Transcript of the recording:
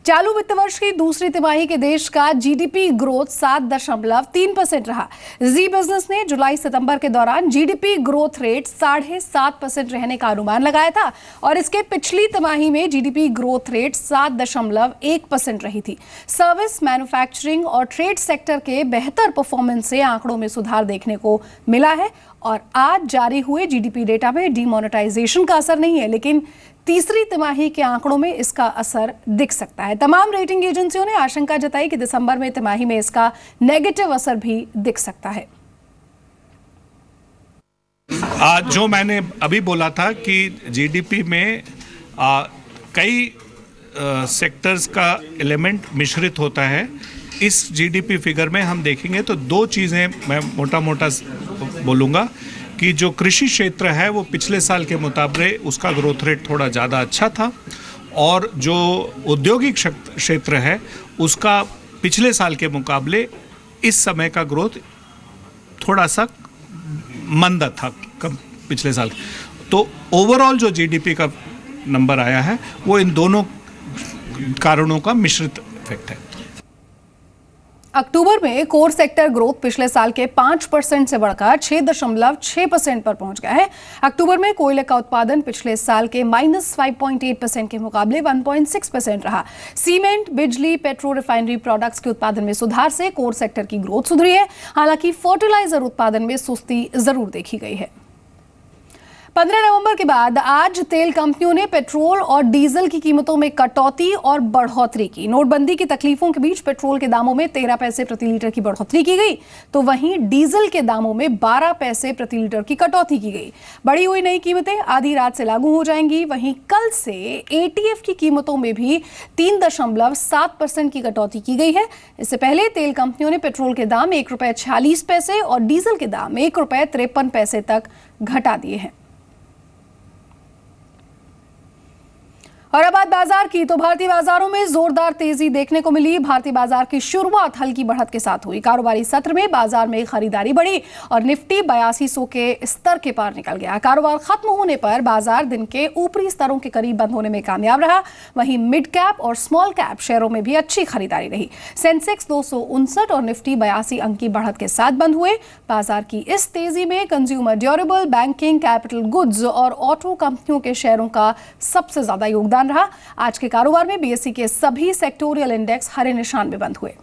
चालू वित्त वर्ष की दूसरी तिमाही के देश का जीडीपी ग्रोथ 7.3% रहा। जी बिजनेस ने जुलाई सितंबर के दौरान जीडीपी ग्रोथ रेट 7.5% रहने का अनुमान लगाया था और इसके पिछली तिमाही में जीडीपी ग्रोथ रेट 7.1% रही थी। सर्विस, मैन्युफैक्चरिंग और ट्रेड सेक्टर के बेहतर परफॉर्मेंस से आंकड़ों में सुधार देखने को मिला है और आज जारी हुए जीडीपी डेटा में डीमोनेटाइजेशन का असर नहीं है, लेकिन तीसरी तिमाही के आंकड़ों में इसका असर दिख सकता है। तमाम रेटिंग एजेंसियों ने आशंका जताई कि दिसंबर में तिमाही में इसका नेगेटिव असर भी दिख सकता है। जो मैंने अभी बोला था कि जीडीपी में कई सेक्टर्स का एलिमेंट मिश्रित होता है। इस जीडीपी फिगर में हम देखेंगे तो दो चीज़ें मैं मोटा मोटा बोलूँगा कि जो कृषि क्षेत्र है वो पिछले साल के मुकाबले उसका ग्रोथ रेट थोड़ा ज़्यादा अच्छा था और जो औद्योगिक क्षेत्र है उसका पिछले साल के मुकाबले इस समय का ग्रोथ थोड़ा सा मंदा था कम पिछले साल। तो ओवरऑल जो जीडीपी का नंबर आया है वो इन दोनों कारणों का मिश्रित इफेक्ट है। अक्टूबर में कोर सेक्टर ग्रोथ पिछले साल के 5% से बढ़कर 6.6% पर पहुंच गया है। अक्टूबर में कोयले का उत्पादन पिछले साल के -5.8% के मुकाबले 1.6% रहा। सीमेंट, बिजली, पेट्रो रिफाइनरी प्रोडक्ट्स के उत्पादन में सुधार से कोर सेक्टर की ग्रोथ सुधरी है। हालांकि फर्टिलाइजर उत्पादन में सुस्ती जरूर देखी गई है। 15 नवंबर के बाद आज तेल कंपनियों ने पेट्रोल और डीजल की कीमतों में कटौती और बढ़ोतरी की। नोटबंदी की तकलीफों के बीच पेट्रोल के दामों में 13 पैसे प्रति लीटर की बढ़ोतरी की गई, तो वहीं डीजल के दामों में 12 पैसे प्रति लीटर की कटौती की गई। बढ़ी हुई नई कीमतें आधी रात से लागू हो जाएंगी। वहीं कल से एटीएफ की कीमतों में भी 3.7% की कटौती की गई है। इससे पहले तेल कंपनियों ने पेट्रोल के दाम ₹1.46 और डीजल के दाम ₹1.53 तक घटा दिए हैं। और अब बात बाजार की, तो भारतीय बाजारों में जोरदार तेजी देखने को मिली। भारतीय बाजार की शुरुआत हल्की बढ़त के साथ हुई। कारोबारी सत्र में बाजार में खरीदारी बढ़ी और निफ्टी 8200 के स्तर के पार निकल गया। कारोबार खत्म होने पर बाजार दिन के ऊपरी स्तरों के करीब बंद होने में कामयाब रहा। वहीं मिड कैप और स्मॉल कैप शेयरों में भी अच्छी खरीदारी रही। सेंसेक्स 259 और निफ्टी 82 अंक की बढ़त के साथ बंद हुए। बाजार की इस तेजी में consumer durable, banking, capital goods और ऑटो कंपनियों के शेयरों का सबसे ज्यादा योगदान रहा। आज के कारोबार में बीएसई के सभी सेक्टोरियल इंडेक्स हरे निशान में बंद हुए।